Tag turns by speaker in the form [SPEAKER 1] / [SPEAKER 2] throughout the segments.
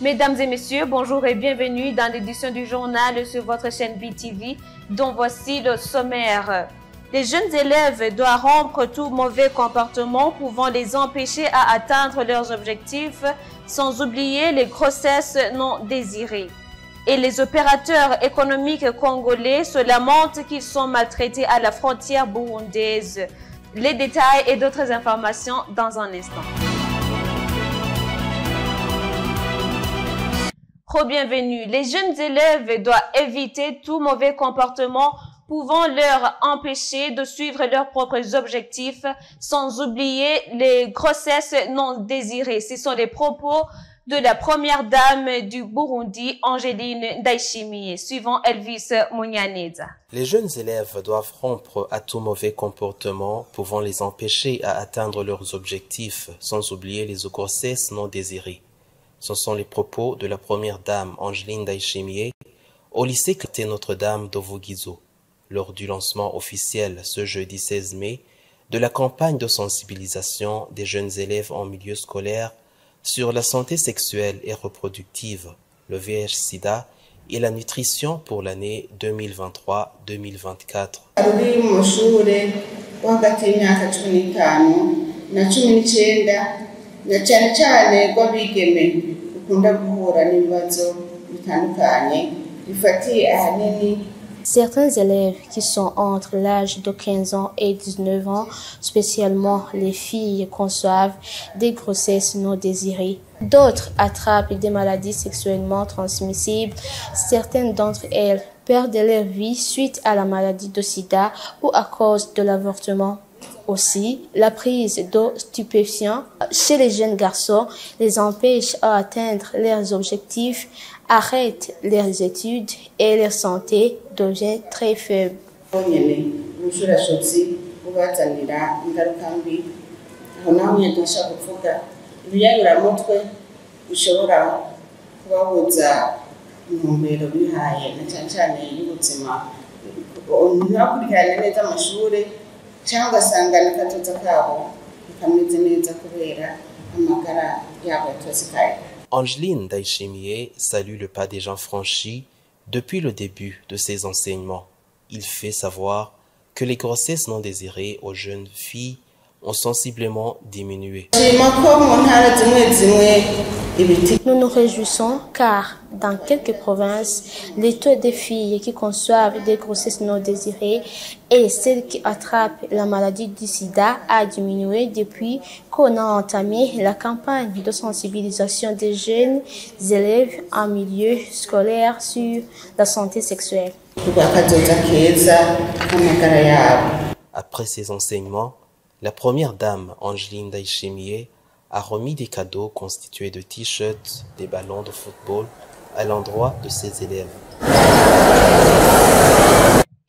[SPEAKER 1] Mesdames et messieurs, bonjour et bienvenue dans l'édition du journal sur votre chaîne BTV, dont voici le sommaire. Les jeunes élèves doivent rompre tout mauvais comportement pouvant les empêcher à atteindre leurs objectifs, sans oublier les grossesses non désirées. Et les opérateurs économiques congolais se lamentent qu'ils sont maltraités à la frontière burundaise. Les détails et d'autres informations dans un instant. Bienvenue. Les jeunes élèves doivent éviter tout mauvais comportement pouvant leur empêcher de suivre leurs propres objectifs, sans oublier les grossesses non désirées. Ce sont les propos de la première dame du Burundi, Angeline Ndayishimiye, suivant Elvis Munyaneza.
[SPEAKER 2] Les jeunes élèves doivent rompre à tout mauvais comportement pouvant les empêcher à atteindre leurs objectifs, sans oublier les grossesses non désirées. Ce sont les propos de la première dame Angeline Ndayishimiye au lycée Clété Notre-Dame d'Ovugizo, lors du lancement officiel ce jeudi 16 mai de la campagne de sensibilisation des jeunes élèves en milieu scolaire sur la santé sexuelle et reproductive, le VIH-Sida et la nutrition pour l'année 2023-2024.
[SPEAKER 3] Certains élèves qui sont entre l'âge de 15 ans et 19 ans, spécialement les filles, conçoivent des grossesses non désirées. D'autres attrapent des maladies sexuellement transmissibles. Certaines d'entre elles perdent leur vie suite à la maladie de sida ou à cause de l'avortement. Aussi, la prise de stupéfiants chez les jeunes garçons les empêche à atteindre leurs objectifs, arrête leurs études et leur santé devient très faible.
[SPEAKER 2] Angeline Ndayishimiye salue le pas des gens franchis depuis le début de ses enseignements. Il fait savoir que les grossesses non désirées aux jeunes filles ont sensiblement diminué.
[SPEAKER 3] Nous nous réjouissons car dans quelques provinces, les taux des filles qui conçoivent des grossesses non désirées et celles qui attrapent la maladie du sida a diminué depuis qu'on a entamé la campagne de sensibilisation des jeunes élèves en milieu scolaire sur la santé sexuelle.
[SPEAKER 2] Après ces enseignements, la première dame, Angeline Ndayishimiye, a remis des cadeaux constitués de t-shirts, des ballons de football à l'endroit de ses élèves.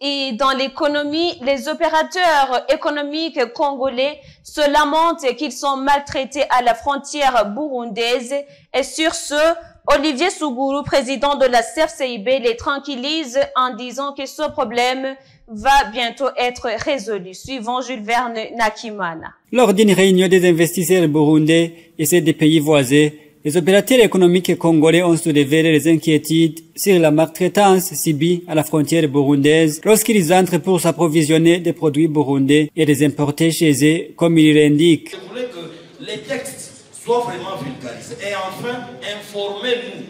[SPEAKER 1] Et dans l'économie, les opérateurs économiques congolais se lamentent qu'ils sont maltraités à la frontière burundaise. Et sur ce, Olivier Sougourou, président de la CFCIB, les tranquillise en disant que ce problème va bientôt être résolu. Suivant Jules Verne Nakimana.
[SPEAKER 4] Lors d'une réunion des investisseurs burundais et ceux des pays voisins, les opérateurs économiques congolais ont soulevé les inquiétudes sur la maltraitance subie à la frontière burundaise lorsqu'ils entrent pour s'approvisionner des produits burundais et les importer chez eux, comme il l'indique.
[SPEAKER 5] Je voulais que les textes soient vraiment vulgarisés et enfin informez-nous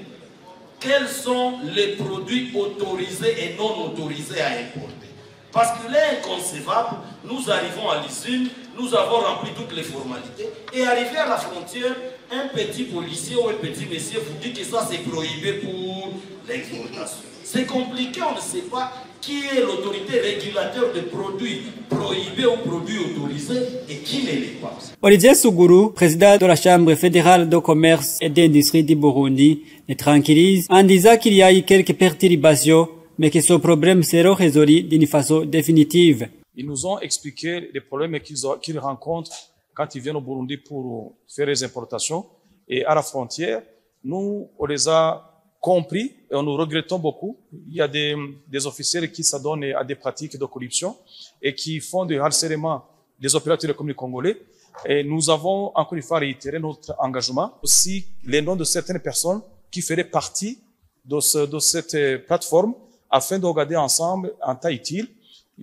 [SPEAKER 5] quels sont les produits autorisés et non autorisés à importer. Parce qu'il est inconcevable, nous arrivons à l'usine, nous avons rempli toutes les formalités, et arrivé à la frontière, un petit policier ou un petit monsieur vous dit que ça c'est prohibé pour l'exportation. C'est compliqué, on ne sait pas qui est l'autorité régulateur des produits prohibés ou produits autorisés et qui ne l'est pas.
[SPEAKER 4] Olivier Sougourou, président de la Chambre fédérale de commerce et d'industrie du Burundi, les tranquillise en disant qu'il y a eu quelques perturbations mais que ce problème sera résolu d'une façon définitive.
[SPEAKER 6] Ils nous ont expliqué les problèmes qu'ils rencontrent quand ils viennent au Burundi pour faire les importations. Et à la frontière, nous, on les a compris et nous regrettons beaucoup. Il y a des officiers qui s'adonnent à des pratiques de corruption et qui font du harcèlement des opérateurs économiques congolais. Et nous avons encore une fois réitéré notre engagement. Aussi, les noms de certaines personnes qui feraient partie de cette plateforme afin de regarder ensemble en temps utile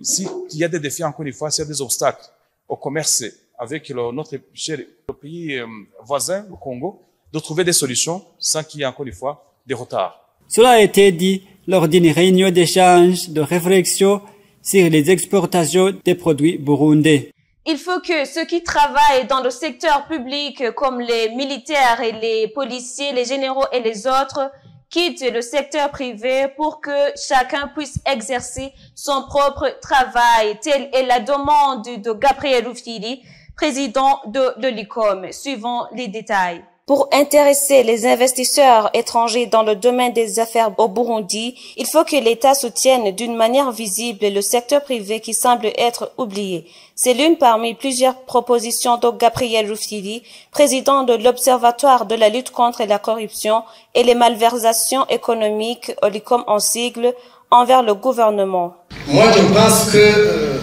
[SPEAKER 6] s'il y a des défis, encore une fois, s'il y a des obstacles au commerce avec notre cher pays voisin, le Congo, de trouver des solutions sans qu'il y ait encore une fois des retards.
[SPEAKER 4] Cela a été dit lors d'une réunion d'échange, de réflexion sur les exportations des produits burundais.
[SPEAKER 1] Il faut que ceux qui travaillent dans le secteur public, comme les militaires et les policiers, les généraux et les autres, quittent le secteur privé pour que chacun puisse exercer son propre travail. Telle est la demande de Gabriel Rufyiri, président de l'ICOM. Suivons les détails. Pour intéresser les investisseurs étrangers dans le domaine des affaires au Burundi, il faut que l'État soutienne d'une manière visible le secteur privé qui semble être oublié. C'est l'une parmi plusieurs propositions de Gabriel Rufyiri, président de l'Observatoire de la lutte contre la corruption et les malversations économiques, l'ICOM en sigle, envers le gouvernement.
[SPEAKER 7] Moi, je pense que,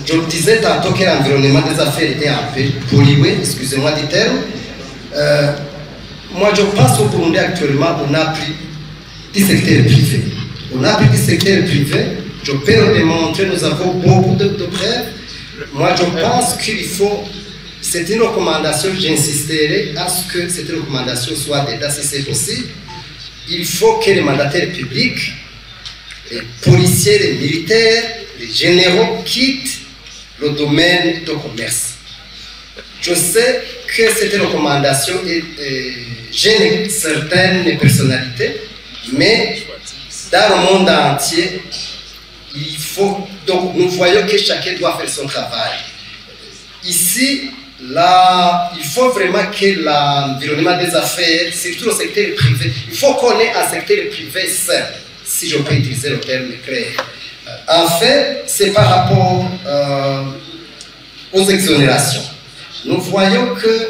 [SPEAKER 7] je le disais tantôt que l'environnement des affaires était un peu pollué, excusez-moi du terme. Moi, je pense au Burundi actuellement, on a pris du secteur privé. On a pris du secteur privé. Je peux le démontrer, nous avons beaucoup de preuves. Moi, je pense qu'il faut, c'est une recommandation, j'insisterai à ce que cette recommandation soit d'État si c'est possible. Il faut que les mandataires publics, les policiers, les militaires, les généraux quittent le domaine du commerce. Je sais que cette recommandation gêne certaines personnalités, mais dans le monde entier, il faut, donc nous voyons que chacun doit faire son travail. Ici, là, il faut vraiment que l'environnement des affaires, surtout le secteur privé, il faut qu'on ait un secteur privé sain, si je peux utiliser le terme clair. En fait, c'est par rapport aux exonérations. Nous voyons que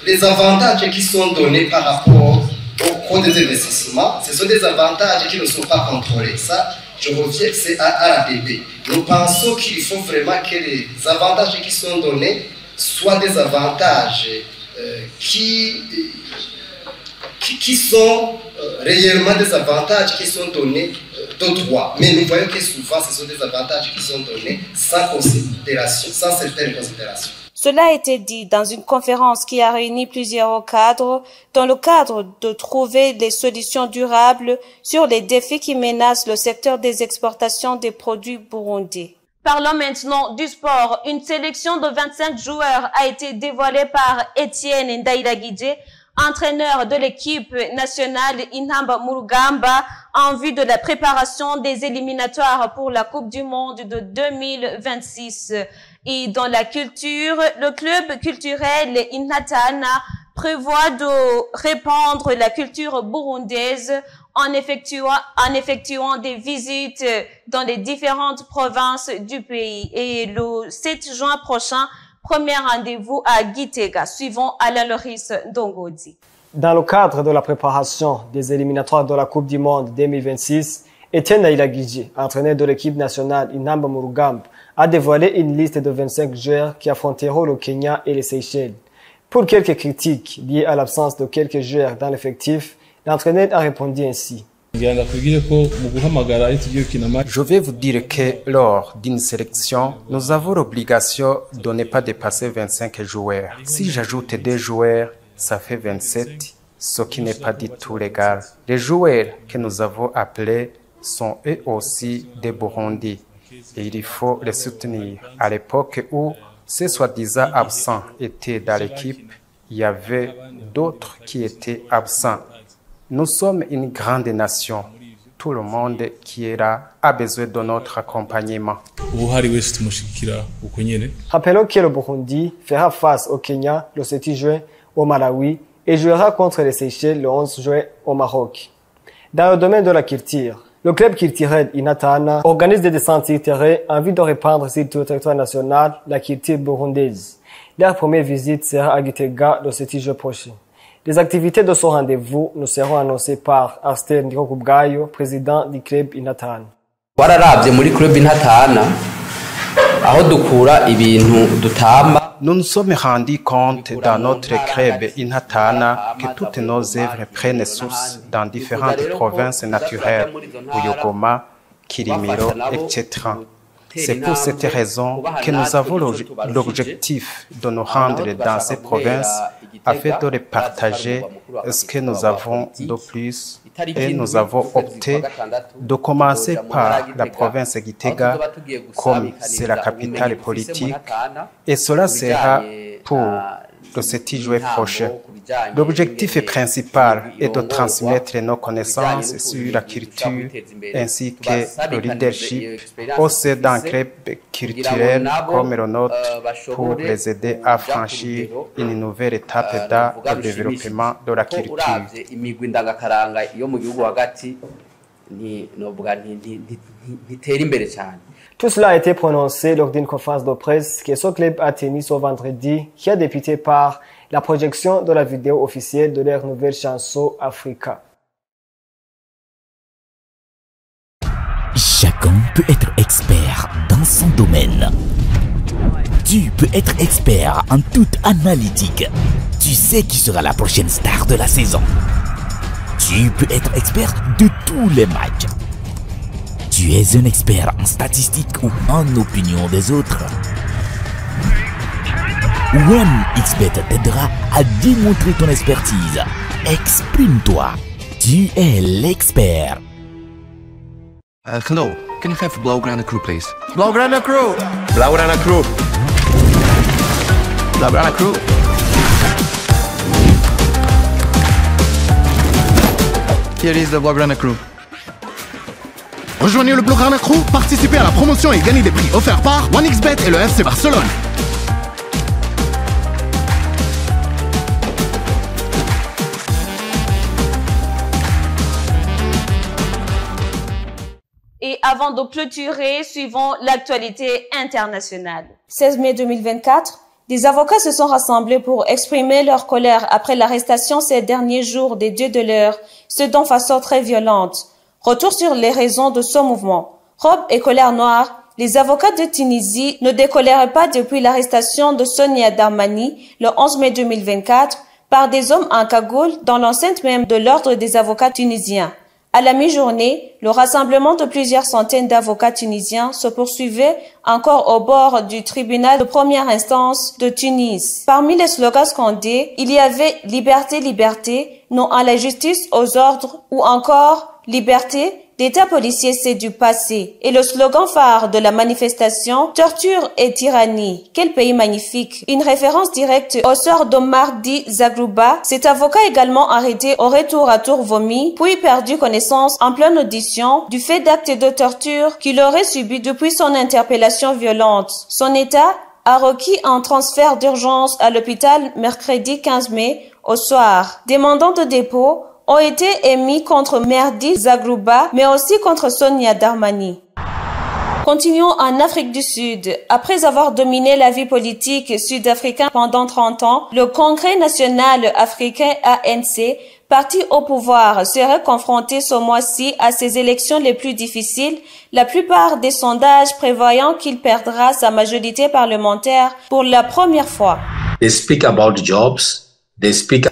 [SPEAKER 7] les avantages qui sont donnés par rapport au code des investissements, ce sont des avantages qui ne sont pas contrôlés. Ça, je reviens, c'est à l'ADB. Nous pensons qu'il faut vraiment que les avantages qui sont donnés soient des avantages qui sont réellement des avantages qui sont donnés de droit. Mais nous voyons que souvent, ce sont des avantages qui sont donnés sans considération, sans certaines considérations.
[SPEAKER 1] Cela a été dit dans une conférence qui a réuni plusieurs cadres dans le cadre de trouver des solutions durables sur les défis qui menacent le secteur des exportations des produits burundais. Parlons maintenant du sport. Une sélection de 25 joueurs a été dévoilée par Etienne Ndairagije, entraîneur de l'équipe nationale Intamba mu Rugamba, en vue de la préparation des éliminatoires pour la Coupe du Monde de 2026. Et dans la culture, le club culturel Inatana prévoit de répandre la culture burundaise en effectuant des visites dans les différentes provinces du pays. Et le 7 juin prochain, premier rendez-vous à Gitega. Suivons Alain Loris Dongodi.
[SPEAKER 8] Dans le cadre de la préparation des éliminatoires de la Coupe du Monde 2026, Etienne Ndairagije, entraîneur de l'équipe nationale Intamba mu Rugamba, a dévoilé une liste de 25 joueurs qui affronteront le Kenya et les Seychelles. Pour quelques critiques liées à l'absence de quelques joueurs dans l'effectif, l'entraîneur a répondu ainsi.
[SPEAKER 9] Je vais vous dire que lors d'une sélection, nous avons l'obligation de ne pas dépasser 25 joueurs. Si j'ajoute 2 joueurs, ça fait 27, ce qui n'est pas du tout légal. Les joueurs que nous avons appelés sont eux aussi des Burundi et il faut les soutenir. À l'époque où ces soi-disant absents étaient dans l'équipe, il y avait d'autres qui étaient absents. Nous sommes une grande nation. Tout le monde qui est là a besoin de notre accompagnement.
[SPEAKER 8] Rappelons que le Burundi fera face au Kenya le 7 juin au Malawi et jouera contre les Seychelles le 11 juin au Maroc. Dans le domaine de la culture, le club culturel Inatana organise des descentes sur terrain en vue de répandre sur tout le territoire national la culture burundaise. Leur première visite sera à Gitega le 7 juin prochain. Les activités de ce rendez-vous nous seront annoncées par Aster Ndikokubwayo, président du club Inatana.
[SPEAKER 10] Wararavye muri club Inatana aho dukura ibintu dutamba
[SPEAKER 9] Nous nous sommes rendus compte dans notre club Inhatana que toutes nos œuvres prennent source dans différentes provinces naturelles, Uyogoma, Kirimiro, etc. C'est pour cette raison que nous avons l'objectif de nous rendre dans ces provinces afin de les partager ce que nous avons de plus. Et nous avons opté de commencer par la province Gitega comme c'est la capitale politique et cela sera pour le 7 juillet prochain. L'objectif principal est de transmettre nos connaissances sur la culture ainsi que le leadership au sein d'un club culturel comme le nôtre pour les aider à franchir une nouvelle étape dans le développement de la culture.
[SPEAKER 8] Tout cela a été prononcé lors d'une conférence de presse que ce club a tenue ce vendredi, qui a débuté par la projection de la vidéo officielle de leur nouvelle chanson Africa.
[SPEAKER 10] Chacun peut être expert dans son domaine. Tu peux être expert en toute analytique. Tu sais qui sera la prochaine star de la saison. Tu peux être expert de tous les matchs. Tu es un expert en statistiques ou en opinion des autres. OneXBet t'aidera à démontrer ton expertise. Exprime-toi. Tu es l'expert.
[SPEAKER 11] Hello. Can you have Blaugrana Crew, please?
[SPEAKER 12] Blaugrana Crew.
[SPEAKER 11] Blaugrana Crew.
[SPEAKER 12] Blaugrana Crew.
[SPEAKER 11] Here is the Blaugrana Crew.
[SPEAKER 12] Rejoignez le Blaugrana Crew, participez à la promotion et gagnez des prix offerts par OneXBet et le FC Barcelone.
[SPEAKER 1] Et avant de clôturer, suivons l'actualité internationale.
[SPEAKER 13] 16 mai 2024, des avocats se sont rassemblés pour exprimer leur colère après l'arrestation ces derniers jours des deux de l'heure, ce de façon très violente. Retour sur les raisons de ce mouvement. Robe et colère noire, les avocats de Tunisie ne décolèrent pas depuis l'arrestation de Sonia Darmani le 11 mai 2024 par des hommes en cagoule dans l'enceinte même de l'ordre des avocats tunisiens. À la mi-journée, le rassemblement de plusieurs centaines d'avocats tunisiens se poursuivait encore au bord du tribunal de première instance de Tunis. Parmi les slogans scandés, il y avait « Liberté, liberté »,« Non à la justice, aux ordres » ou encore « Liberté ». L'État policier, c'est du passé. Et le slogan phare de la manifestation, torture et tyrannie. Quel pays magnifique. Une référence directe au sort d'Omar Di Zagrouba. Cet avocat également arrêté aurait tour à tour vomi, puis perdu connaissance en pleine audition du fait d'actes de torture qu'il aurait subi depuis son interpellation violente. Son état a requis un transfert d'urgence à l'hôpital mercredi 15 mai au soir. Des mandats de dépôt ont été émis contre Merdi Zagrouba, mais aussi contre Sonia Darmani. Continuons en Afrique du Sud. Après avoir dominé la vie politique sud-africaine pendant 30 ans, le Congrès national africain ANC, parti au pouvoir, serait confronté ce mois-ci à ses élections les plus difficiles, la plupart des sondages prévoyant qu'il perdra sa majorité parlementaire pour la première fois.
[SPEAKER 14] They speak about jobs.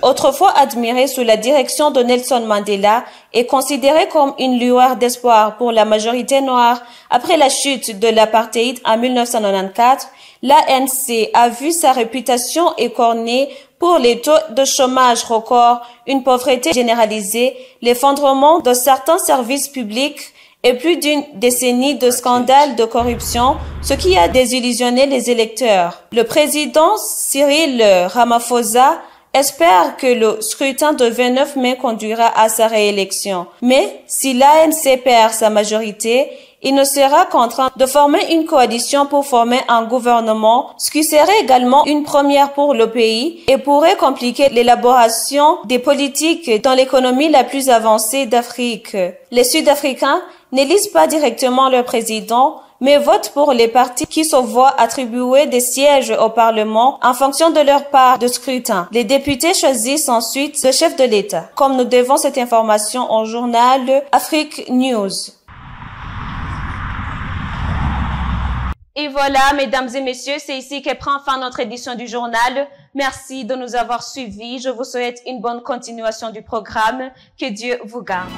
[SPEAKER 13] Autrefois admiré sous la direction de Nelson Mandela et considéré comme une lueur d'espoir pour la majorité noire après la chute de l'apartheid en 1994, l'ANC a vu sa réputation écornée pour les taux de chômage records, une pauvreté généralisée, l'effondrement de certains services publics et plus d'une décennie de scandales de corruption, ce qui a désillusionné les électeurs. Le président Cyril Ramaphosa espère que le scrutin de 29 mai conduira à sa réélection. Mais si l'ANC perd sa majorité, il ne sera contraint de former une coalition pour former un gouvernement, ce qui serait également une première pour le pays et pourrait compliquer l'élaboration des politiques dans l'économie la plus avancée d'Afrique. Les Sud-Africains n'élisent pas directement leur président, mais votent pour les partis qui se voient attribuer des sièges au Parlement en fonction de leur part de scrutin. Les députés choisissent ensuite le chef de l'État. Comme nous devons cette information au journal Afrique News.
[SPEAKER 1] Et voilà, mesdames et messieurs, c'est ici que prend fin notre édition du journal. Merci de nous avoir suivis. Je vous souhaite une bonne continuation du programme. Que Dieu vous garde.